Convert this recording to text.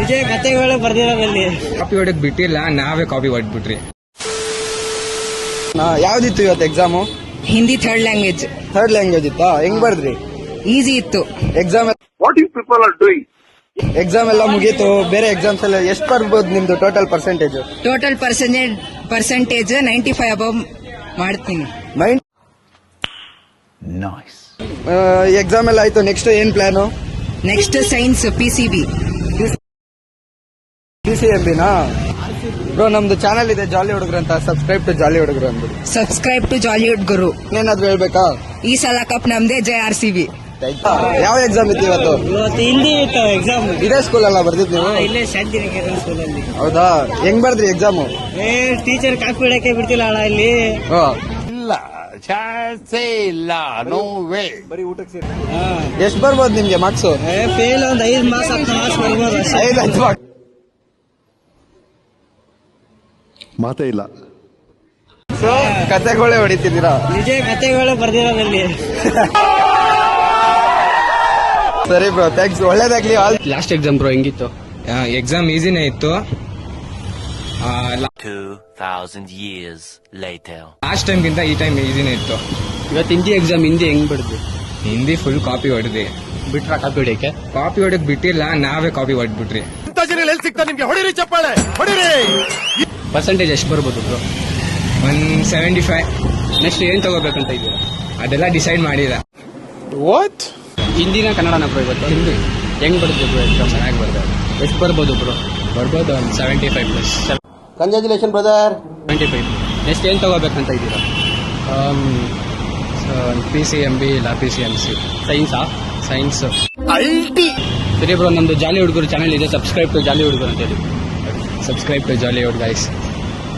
ವಿಜಯ್ ಕತೆಗಳು ಬರ್ದಿರೋದಲ್ಲಿ ಕಾಪಿ ಹೊಡಕ್ ಬಿಟ್ಟಿಲ್ಲ, ನಾವೇ ಕಾಪಿ ಹೊಡ್ಬಿಟ್ರಿ. ಯಾವ್ದಿತ್ತು ಇವತ್ತು exam? Hindi third language. Third language ಇತ್ತಾ? ಹೆಂಗ್ ಬರ್ದ್ರಿ? ಈಸಿ ಇತ್ತು. ಎಕ್ಸಾಮ್ ಎಕ್ಸಾಮ್ ಎಲ್ಲ ಮುಗೀತು. ಬೇರೆ ಎಕ್ಸಾಮ್ಸ್ ಎಲ್ಲ ಎಷ್ಟು ಬರ್ಬೋದು ನಿಮ್ದು total percentage? Total percentage 95 above ಮಾಡ್ತೀನಿ. ಎಕ್ಸಾಮ್ ಎಲ್ಲ ಆಯ್ತು, ನೆಕ್ಸ್ಟ್ ಏನ್ ಪ್ಲಾನು? Next science PCB. PCMB-ನಾ? ಬ್ರೋ, ನಮ್ದು ಚಾನಲ್ ಇದೆ ಜಾಲಿ ಹುಡುಗರು ಅಂತ, ಸಬ್ಸ್ಕ್ರೈಬ್ ಟು ಜಾಲಿ ಹುಡುಗರು ಅಂದ್ಬಿಡಿ. Subscribe to Jollywood Guru. ಏನಾದ್ರು ಹೇಳ್ಬೇಕಾ? ಈ ಸಲ ಕಪ್ ನಮ್ದೇ, ಜೈ RCB. ಯಾವ ಎಕ್ಸಾಮ್ ಇತ್ತು ಇವತ್ತು? ಇವತ್ತು ಹಿಂದಿ ಇತ್ತು ಎಕ್ಸಾಮ್. ಇದೇ ಸ್ಕೂಲ್ ಅಲ್ಲ ಬರ್ದಿದ್ ನೀವು? ಇಲ್ಲೇ ಶಾಂತಿನಿಕೇತನ್ ಸ್ಕೂಲಲ್ಲಿ. ಹೌದಾ? ಹೆಂಗ್ ಬರ್ದ್ರಿ ಎಕ್ಸಾಮು? ಟೀಚರ್ ಕಾಪಿ ಹಿಡಕ್ಕೆ ಬಿಡ್ತಿಲ್ಲ ಅಣ್ಣ ಇಲ್ಲಿ. ಇಲ್ಲ, ಚಾನ್ಸೇ ಇಲ್ಲ, ನೋ ವೇ. ಬರೀ ಊಟಕ್ಕೆ ಸೇರಿ ಎಷ್ಟು ಬರ್ಬೋದು ನಿಮ್ಗೆ ಮಾರ್ಕ್ಸು? ಫೇಲ್ ಒಂದು 5 ಮಾರ್ಕ್ಸ್ 10 ಮಾರ್ಕ್ಸ್ ಬರ್ಬೋದು ಅಷ್ಟೇ. 5 ಮಾರ್ಕ್ಸ್ ಮಾತೇ ಇಲ್ಲ. ಸೊ ಕತೆಗಳೇ ಹೊಡಿತಿದ್ದೀರಾ? ವಿಜಯ್ ಕತೆಗಳು ಬರ್ದಿರೋದಲ್ಲಿ. ಸರಿ ಬ್ರೋ, ಥ್ಯಾಂಕ್ಸ್, ಒಳ್ಳೇದಾಗ್ಲಿ. ಲಾಸ್ಟ್ ಎಕ್ಸಾಮ್ ಬ್ರೋ ಹೆಂಗಿತ್ತು? ಎಕ್ಸಾಮ್ ಈಸಿನೇ ಇತ್ತು. 2000 years later. ಲಾಸ್ಟ್ ಟೈಮ್ಗಿಂತ ಈ ಟೈಮ್ ಈಸಿನೇ ಇತ್ತು. ಇವತ್ತು ಹಿಂದಿ ಎಕ್ಸಾಮ್. ಹಿಂದಿ ಹೆಂಗ್ ಬರ್ದು? ಹಿಂದಿ ಫುಲ್ ಕಾಪಿ ಹೊಡೆದಿ. ಬಿಟ್ರ ಕಾಪಿ ಹೊಡಿಯಕ್ಕೆ? ಕಾಪಿ ಹೊಡಕ್ ಬಿಟ್ಟಿಲ್ಲ, ನಾವೇ ಕಾಪಿ ಹೊಡ್ಬಿಟ್ರಿ. ನಿಮ್ಗೆ ಹೊಡಿರಿ ಚಪ್ಪಾಳೆ, ಹೊಡಿರಿ. ಪರ್ಸೆಂಟೇಜ್ ಎಷ್ಟು ಬರ್ಬೋದು ಬ್ರೋ? 175. ನೆಕ್ಸ್ಟ್ ಏನ್ ತಗೋಬೇಕಂತ ಇದೀರಾ? ಅದೆಲ್ಲ ಡಿಸೈಡ್ ಮಾಡಿದ. ವಾಟ್? ಹಿಂದಿನ ಕನ್ನಡನ ಬ್ರೋ ಇವತ್ತು? ಹಿಂದಿ ಹೆಂಗ್ ಬರ್ದು ಬ್ರೋ ಎಕ್ಸಾಮ್? ಚೆನ್ನಾಗಿ ಬರ್ತಾರೆ. ಎಷ್ಟು ಬರ್ಬೋದು ಬ್ರೋ? ಬರ್ಬೋದು ಒಂದು 75+. Congratulation brother. 25. ನೆಕ್ಸ್ಟ್ ಏನ್ ತಗೋಬೇಕಂತ ಇದ್ದೀರಾ? PCMB ಇಲ್ಲ PCMC. ಸೈನ್ಸಾ? ಸೈನ್ಸ್. ಸರಿ ಬ್ರೋ, ನಮ್ದು ಜಾಲಿ ಹುಡುಗರು ಚಾನಲ್ ಇದೆ, ಸಬ್ಸ್ಕ್ರೈಬ್ ಟು ಜಾಲಿ ಹುಡುಗರು ಅಂತ ಹೇಳಿ. Subscribe to Jollywood guys.